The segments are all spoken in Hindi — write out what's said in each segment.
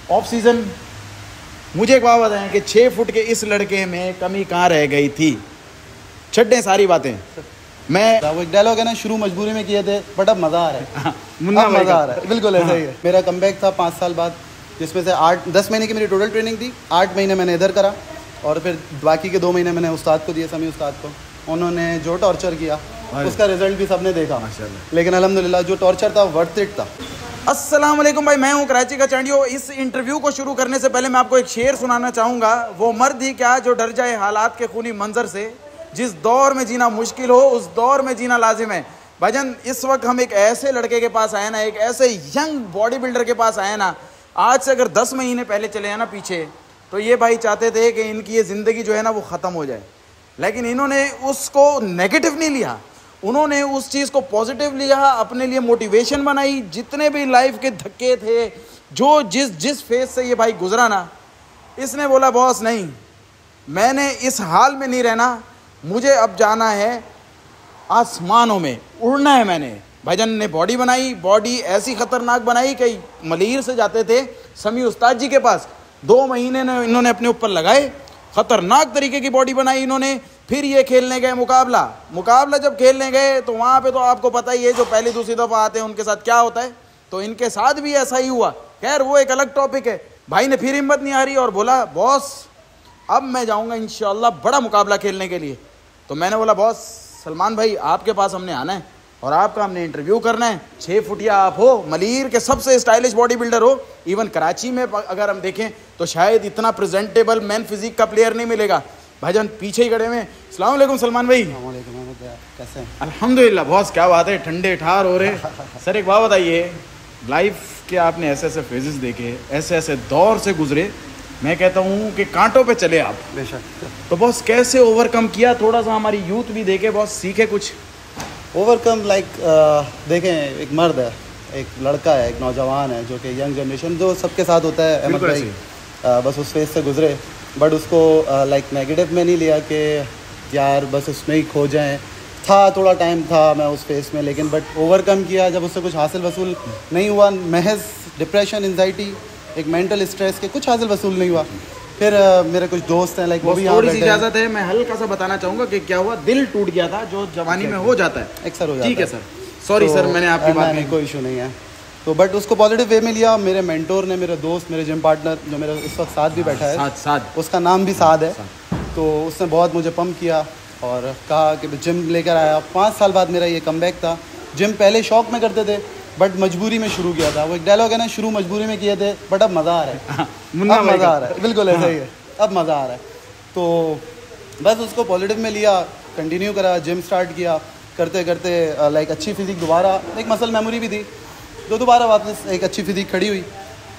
ऑफ सीजन मुझे एक बात बताएं कि 6 फुट के इस लड़के में कमी कहाँ रह गई थी? छड्डे सारी बातें। मैं वो एक डायलॉग है ना, शुरू मजबूरी में किए थे बट अब मज़ा आ रहा है। मुन्ना मज़ा आ रहा है, बिल्कुल ऐसा ही है। मेरा कमबैक था 5 साल बाद, जिसमें से 8-10 महीने की मेरी टोटल ट्रेनिंग थी। 8 महीने मैंने इधर करा और फिर बाकी के 2 महीने मैंने उस्ताद को दिए, समी उस्ताद को। उन्होंने जो टॉर्चर किया उसका रिजल्ट भी सबने देखा माशाल्लाह। लेकिन अल्हम्दुलिल्लाह जो टॉर्चर था वर्थ इट था। अस्सलाम वालेकुम भाई, मैं हूं कराची का चंडियो। इस इंटरव्यू को शुरू करने से पहले मैं आपको एक शेर सुनाना चाहूँगा। वो मर्द ही क्या जो डर जाए हालात के खूनी मंजर से, जिस दौर में जीना मुश्किल हो उस दौर में जीना लाजिम है। भाईजान इस वक्त हम एक ऐसे लड़के के पास आए ना, एक ऐसे यंग बॉडी बिल्डर के पास आए ना, आज से अगर 10 महीने पहले चले हैं ना पीछे, तो ये भाई चाहते थे कि इनकी ये ज़िंदगी जो है ना वो ख़त्म हो जाए। लेकिन इन्होंने उसको नेगेटिव नहीं लिया, उन्होंने उस चीज़ को पॉजिटिव लिया, अपने लिए मोटिवेशन बनाई। जितने भी लाइफ के धक्के थे, जो जिस फेज से ये भाई गुजरा ना, इसने बोला बॉस नहीं, मैंने इस हाल में नहीं रहना, मुझे अब जाना है आसमानों में, उड़ना है मैंने। भाईजान ने बॉडी बनाई, बॉडी ऐसी ख़तरनाक बनाई कि मलीर से जाते थे समी उस्ताद जी के पास, 2 महीने इन्होंने अपने ऊपर लगाए, ख़तरनाक तरीके की बॉडी बनाई इन्होंने। फिर ये खेलने गए मुकाबला जब खेलने गए तो वहाँ पे तो आपको पता ही है, जो पहली दूसरी दफ़ा आते हैं उनके साथ क्या होता है, तो इनके साथ भी ऐसा ही हुआ। खैर वो एक अलग टॉपिक है। भाई ने फिर हिम्मत नहीं हारी और बोला बॉस अब मैं जाऊँगा इंशाल्लाह बड़ा मुकाबला खेलने के लिए। तो मैंने बोला बॉस सलमान भाई आपके पास हमने आना है और आपका हमने इंटरव्यू करना है। 6 फुटिया आप हो, मलीर के सबसे स्टाइलिश बॉडी बिल्डर हो। इवन कराची में अगर हम देखें तो शायद इतना प्रेजेंटेबल मैन फिजिक का प्लेयर नहीं मिलेगा। भाईजान पीछे ही खड़े हुए। अस्सलाम वालेकुम सलमान भाई। कैसे हैं? अल्हम्दुलिल्लाह बॉस, क्या बात है, ठंडे ठार हो रहे। सर एक बात बताइए, लाइफ के आपने ऐसे ऐसे फेजेस देखे, ऐसे ऐसे दौर से गुजरे, मैं कहता हूँ कि कांटों पे चले आप। बेशक। तो बॉस कैसे ओवरकम किया? थोड़ा सा हमारी यूथ भी देखे बॉस, सीखे कुछ। ओवरकम देखें, एक मर्द है, एक लड़का है, एक नौजवान है जो कि यंग जनरेशन जो सबके साथ होता है अहमद भाई, बस उस फेज से गुजरे। बट उसको नेगेटिव में नहीं लिया कि यार बस उसमें ही खो जाएं। था थोड़ा टाइम था मैं उस फेज में, लेकिन बट ओवरकम किया। जब उससे कुछ हासिल वसूल नहीं हुआ, महज डिप्रेशन, एंजाइटी, एक मेंटल स्ट्रेस के कुछ हासिल वसूल नहीं हुआ। फिर मेरे कुछ दोस्त हैं वो भी यहाँ थोड़ी सी इजाज़त है, मैं हल्का सा बताना चाहूँगा कि क्या हुआ। दिल टूट गया था, जो जवानी में हो जाता है अक्सर हो जाता है। ठीक है सर, सॉरी सर मैंने आपकी बात नहीं, कोई इशू नहीं है। तो बट उसको पॉजिटिव वे में लिया। मेरे मेंटोर ने, मेरे दोस्त, मेरे जिम पार्टनर जो मेरे इस वक्त साथ भी बैठा है, साथ उसका नाम भी साद है, तो उसने बहुत मुझे पंप किया और कहा कि जिम लेकर आया। 5 साल बाद मेरा ये कमबैक था। जिम पहले शौक में करते थे बट मजबूरी में शुरू किया था। वो एक डायलॉग है ना, शुरू मजबूरी में किए थे बट अब मज़ा आ रहा है। अब मज़ा आ रहा है, बिल्कुल ऐसा ही है, अब मज़ा आ रहा है। तो बस उसको पॉजिटिव में लिया, कंटिन्यू करा, जिम स्टार्ट किया। करते करते अच्छी फिजिक, दोबारा एक मसल मेमोरी भी थी, तो दोबारा वापस एक अच्छी फिजिक खड़ी हुई।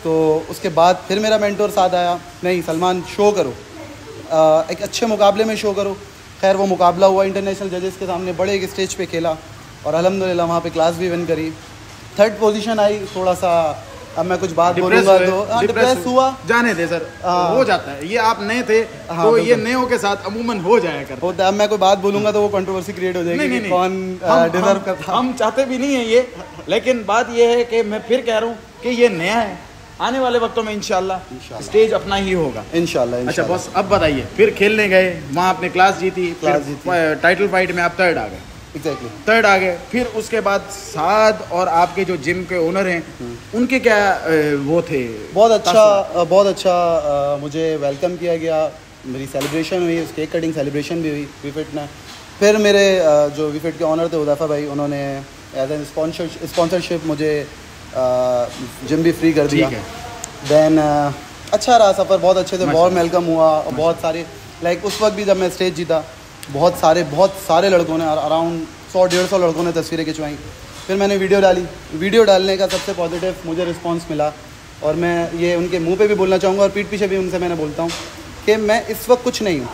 तो उसके बाद फिर मेरा मेंटोर साथ आया, नहीं सलमान शो करो, एक अच्छे मुकाबले में शो करो। खैर वो मुकाबला हुआ इंटरनेशनल जजेस के सामने, बड़े एक स्टेज पे खेला और अल्हम्दुलिल्लाह वहाँ पे क्लास भी विन करी। 3rd पोजीशन आई। थोड़ा सा अब मैं कुछ बात बोलूँगा तो डिप्रेस हुआ, जाने दे सर, हो जाता है, ये आप नए थे तो ये नयों के साथ अमूमन हो जाया करता है। अब मैं कोई बात बोलूँगा तो वो कंट्रोवर्सी क्रिएट हो जाएगी। नहीं, कौन डिजर्व करता। हम चाहते भी नहीं है ये, लेकिन बात ये है कि मैं फिर कह रहा हूँ कि ये नया है, आने वाले वक्तों में इंशाल्लाह स्टेज अपना ही होगा इंशाल्लाह। अच्छा बॉस अब बताइए, फिर खेलने गए, वहाँ आपने क्लास जीती, टाइटल फाइट में आप 3rd आ गए। एग्जैक्टली 3rd आ गए। फिर उसके बाद साद और आपके जो जिम के ओनर हैं उनके क्या वो थे? बहुत अच्छा मुझे वेलकम किया गया, मेरी सेलिब्रेशन हुई, उस केक कटिंग सेलिब्रेशन भी हुई वीफिट में। फिर मेरे जो वीफिट के ओनर थे हुदैफा भाई, उन्होंने एज एन स्पॉन्सरशिप मुझे जिम भी फ्री कर दिया। देन अच्छा रहा सफ़र, बहुत अच्छे से, बहुत वेलकम हुआ और बहुत सारे उस वक्त भी जब मैं स्टेज जीता, बहुत सारे लड़कों ने, अराउंड 100-150 लड़कों ने तस्वीरें खिंचवाई। फिर मैंने वीडियो डाली, वीडियो डालने का सबसे पॉजिटिव मुझे रिस्पांस मिला और मैं ये उनके मुंह पे भी बोलना चाहूँगा और पीठ पीछे भी उनसे मैंने बोलता हूँ कि मैं इस वक्त कुछ नहीं हूँ,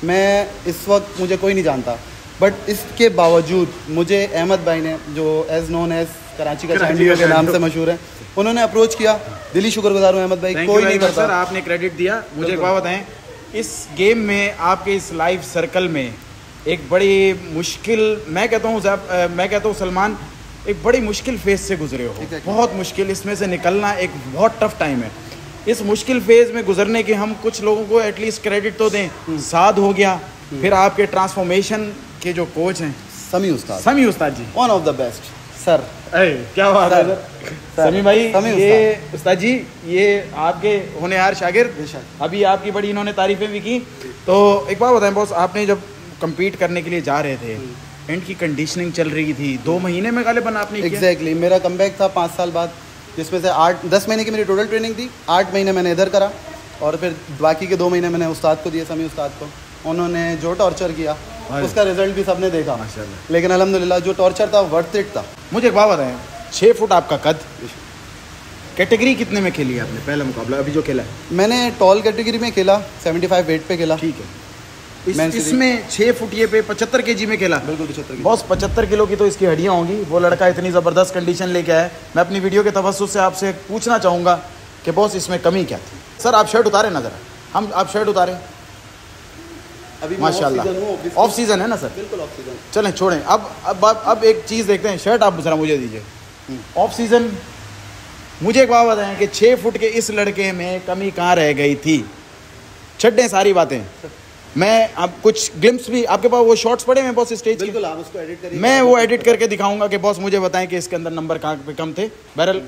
मैं इस वक्त मुझे कोई नहीं जानता, बट इसके बावजूद मुझे अहमद भाई ने, जो एज नोन एज कराची का चैंडियो के नाम से मशहूर है, उन्होंने अप्रोच किया। दिली शुक्रगुजार हूँ अहमद भाई, कोई नहीं करता। सर आपने क्रेडिट दिया। मुझे एक बात बताएं, इस गेम में आपके इस लाइफ सर्कल में एक बड़ी मुश्किल, मैं कहता हूँ सलमान, एक बड़ी मुश्किल फेज से गुजरे हो, बहुत मुश्किल, इसमें से निकलना एक बहुत टफ टाइम है। इस मुश्किल फेज में गुजरने के हम कुछ लोगों को एटलीस्ट क्रेडिट तो दें। साद हो गया, फिर आपके ट्रांसफॉर्मेशन के जो कोच हैं Sami Ustad ji, one of the best sir. क्या बात है सर, समी भाई। ये उस्ताद जी, ये आपके होनहार शागिर्द, अभी आपकी बड़ी इन्होंने तारीफें भी की। तो एक बात बताएं बॉस, आपने जब कम्पीट करने के लिए जा रहे थे, एंड की कंडीशनिंग चल रही थी, 2 महीने में गालिबन आपने किया। एग्जैक्टली, मेरा कमबैक था 5 साल बाद, जिसमें से 10 महीने की मेरी टोटल ट्रेनिंग थी। 8 महीने मैंने इधर करा और फिर बाकी के 2 महीने मैंने उस्ताद को दिए, समी उस्ताद को। उन्होंने जो टॉर्चर किया उसका रिजल्ट भी सबने देखा माशाल्लाह। लेकिन अल्हम्दुलिल्लाह जो टॉर्चर था वर्थ इट था। मुझे एक बात बताएं, 6 फुट आपका कद, कैटेगरी कितने में खेली है आपने पहला मुकाबला अभी जो खेला है? मैंने टॉल कैटेगरी में खेला, 75 वेट पे खेला। ठीक है। इसमें 6 फुटिए पे 75 kg में खेला। बिल्कुल 75 बॉस 75 किलो की तो इसकी हड्डियाँ होंगी। वो लड़का इतनी ज़बरदस्त कंडीशन लेके आया। मैं अपनी वीडियो के तवस्सुस से आपसे पूछना चाहूँगा कि बॉस इसमें कमी क्या थी? सर आप शर्ट उतारें ना ज़रा, आप शर्ट उतारें। अभी माशाल्लाह ऑफ सीज़न है ना सर? बिल्कुल ऑफ सीज़न। चलें छोड़ें, अब एक चीज़ देखते हैं। शर्ट आप ज़रा मुझे दीजिए। ऑफ सीज़न मुझे एक बात बताएं कि 6 फुट के इस लड़के में कमी कहाँ रह गई थी? छड्डें सारी बातें। मैं अब कुछ ग्लिम्स भी आपके पास वो शॉट्स पड़े हैं बॉस स्टेज? बिल्कुल, आप उसको एडिट करिए। मैं वो एडिट करके दिखाऊंगा कि बॉस मुझे बताएं कि इसके अंदर नंबर कहाँ पे कम थे। बहरहाल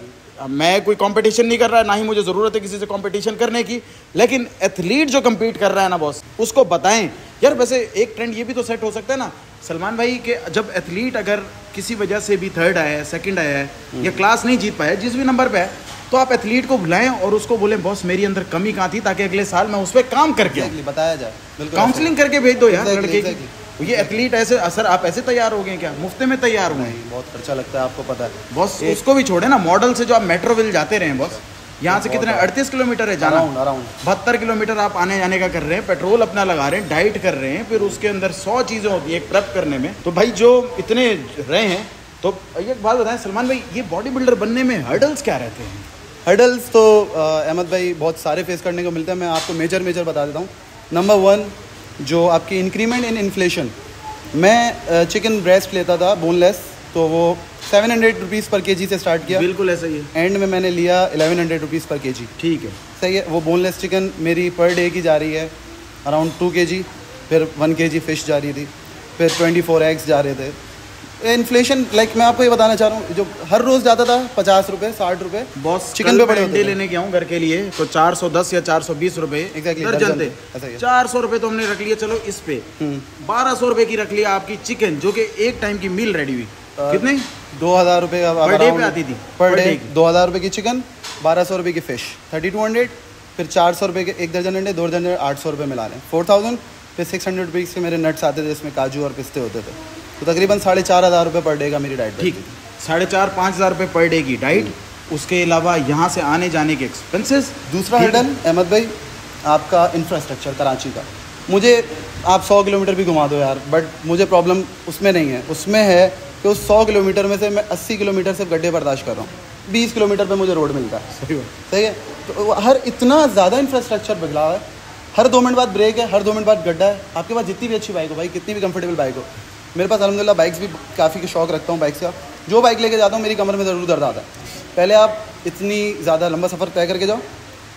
मैं कोई कंपटीशन नहीं कर रहा है, ना ही मुझे ज़रूरत है किसी से कंपटीशन करने की, लेकिन एथलीट जो कम्पीट कर रहा है ना बॉस, उसको बताएं यार। वैसे एक ट्रेंड ये भी तो सेट हो सकता है ना सलमान भाई, कि जब एथलीट अगर किसी वजह से भी 3rd आया है, 2nd आया है या क्लास नहीं जीत पाया, जिस भी नंबर पे है, तो आप एथलीट को बुलाएं और उसको बोलें बॉस मेरी अंदर कमी कहाँ थी, ताकि अगले साल मैं उस पर काम करके बताया जाए। बिल्कुल काउंसलिंग करके भेज दो यार लड़के की। ये एथलीट ऐसे सर आप ऐसे तैयार हो गए क्या? मुफ्ते में तैयार हुए? बहुत खर्चा लगता है, आपको पता है बॉस। उसको भी छोड़े ना, मॉडल से जो आप मेट्रोविल जाते रहे हैं बॉस, यहाँ से कितने 38 किलोमीटर है जाना, 72 किलोमीटर आप आने जाने का कर रहे हैं, पेट्रोल अपना लगा रहे हैं, डाइट कर रहे हैं, फिर उसके अंदर 100 चीज़ें होती है एक प्रेप करने में। तो भाई जो इतने रहे हैं, तो एक बात बताएं सलमान भाई, ये बॉडी बिल्डर बनने में हर्डल्स क्या रहते हैं? हर्डल्स तो अहमद भाई बहुत सारे फेस करने को मिलते हैं। मैं आपको मेजर बता देता हूँ। नंबर 1 जो आपकी इंक्रीमेंट इन इन्फ्लेशन। मैं चिकन ब्रेस्ट लेता था बोनलेस, तो वो 700 रुपीज़ पर केजी से स्टार्ट किया। बिल्कुल ऐसा ही है। एंड में मैंने लिया 1100 रुपीज़ पर केजी। ठीक है, सही है। वो बोनलेस चिकन मेरी पर डे की जा रही है अराउंड 2 kg, फिर 1 kg फ़िश जा रही थी, फिर 24 एग्स जा रहे थे। इन्फ्लेशन मैं आपको ये बताना चाह रहा हूँ, जो हर रोज़ जाता था 50 रुपये 60 रुपये बॉस चिकन पे पड़े होते थे। लेने गया हूँ घर के लिए, तो 410 या 420 रुपये दर्जन थे। 400 रुपये तो हमने रख लिया, चलो इस पे 1200 रुपये की रख लिया आपकी चिकन, जो कि एक टाइम की मील रेडी हुई। कितने? 2000 रुपये पर डे पे आती थी। पर डे 2000 रुपये की चिकन, 1200 रुपये की फ़िश, 3200, फिर 400 रुपये के 1 दर्जन अंडे, 2 दर्जन 800 रुपये मिला लें, 4000, फिर 600 रुपीज़ के मेरे नट्स आते थे, जिसमें काजू और पिस्ते होते थे। तो तकरीबन 4500 रुपये पर डे का मेरी डाइट। ठीक, 4500-5000 रुपये पर डे की डाइट। उसके अलावा यहाँ से आने जाने के एक्सपेंसेस। दूसरा हर्डल अहमद भाई आपका इंफ्रास्ट्रक्चर कराची का। मुझे आप 100 किलोमीटर भी घुमा दो यार, बट मुझे प्रॉब्लम उसमें नहीं है। उसमें है कि उस 100 किलोमीटर में से मैं 80 किलोमीटर से गड्ढे बर्दाश्त कर रहा हूँ, 20 किलोमीटर पे मुझे रोड मिलता है। सही है। तो हर इतना ज़्यादा इंफ्रास्ट्रक्चर बिगड़ा है, हर 2 मिनट बाद ब्रेक है, हर 2 मिनट बाद गड्ढा है। आपके पास जितनी भी अच्छी बाइक हो भाई, कितनी भी कंफर्टेबल बाइक हो, मेरे पास अल्हम्दुलिल्लाह बाइक्स भी काफ़ी के शौक रखता हूँ बाइक्स का। जो बाइक लेके जाता हूँ मेरी कमर में ज़रूर दर्द आता है। पहले आप इतनी ज़्यादा लंबा सफ़र तय करके जाओ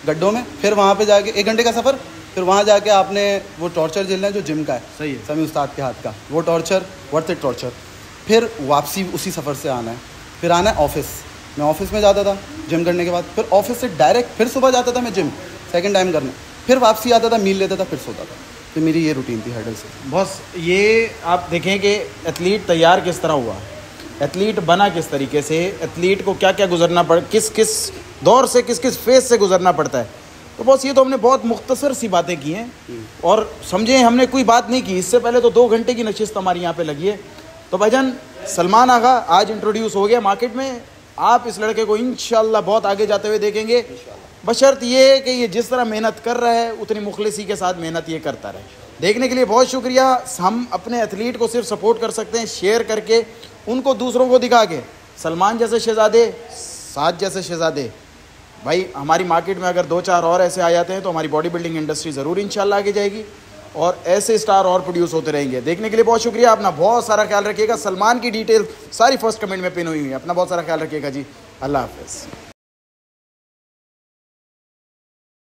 गड्ढों में, फिर वहाँ पे जाके 1 घंटे का सफ़र, फिर वहाँ जाके आपने वो टॉर्चर झेलना है जो जिम का है। सही है। समी उस्ताद के हाथ का वो टॉर्चर, वर्थ इट टॉर्चर। फिर वापसी उसी सफ़र से आना है, फिर आना है ऑफिस। मैं ऑफिस में जाता था जिम करने के बाद, फिर ऑफिस से डायरेक्ट फिर सुबह जाता था मैं जिम 2nd टाइम करने, फिर वापसी आता था, मील लेता था, फिर सोता था। तो मेरी ये रूटीन थी हर्डल से। बॉस ये आप देखें कि एथलीट तैयार किस तरह हुआ, एथलीट बना किस तरीके से, एथलीट को क्या क्या गुजरना पड़, किस किस दौर से, किस किस फेज से गुजरना पड़ता है। तो बॉस ये तो हमने बहुत मुख्तसर सी बातें की हैं, और समझे हमने कोई बात नहीं की। इससे पहले तो 2 घंटे की नशिस्त हमारी यहाँ पे लगी है। तो भाईजान सलमान आगा आज इंट्रोड्यूस हो गया मार्केट में। आप इस लड़के को इंशाल्लाह बहुत आगे जाते हुए देखेंगे, बशर्त ये कि ये जिस तरह मेहनत कर रहा है उतनी मुखलिसी के साथ मेहनत ये करता रहे। देखने के लिए बहुत शुक्रिया। हम अपने एथलीट को सिर्फ सपोर्ट कर सकते हैं शेयर करके, उनको दूसरों को दिखा के। सलमान जैसे शहजादे, साद जैसे शहजादे भाई हमारी मार्केट में अगर 2-4 और ऐसे आ जाते हैं तो हमारी बॉडी बिल्डिंग इंडस्ट्री ज़रूर इंशाल्लाह आगे जाएगी, और ऐसे स्टार और प्रोड्यूस होते रहेंगे। देखने के लिए बहुत शुक्रिया। अपना बहुत सारा ख्याल रखिएगा। सलमान की डिटेल सारी फर्स्ट कमेंट में पिन हुई है। अपना बहुत सारा ख्याल रखिएगा जी। अल्लाह हाफ़िज़।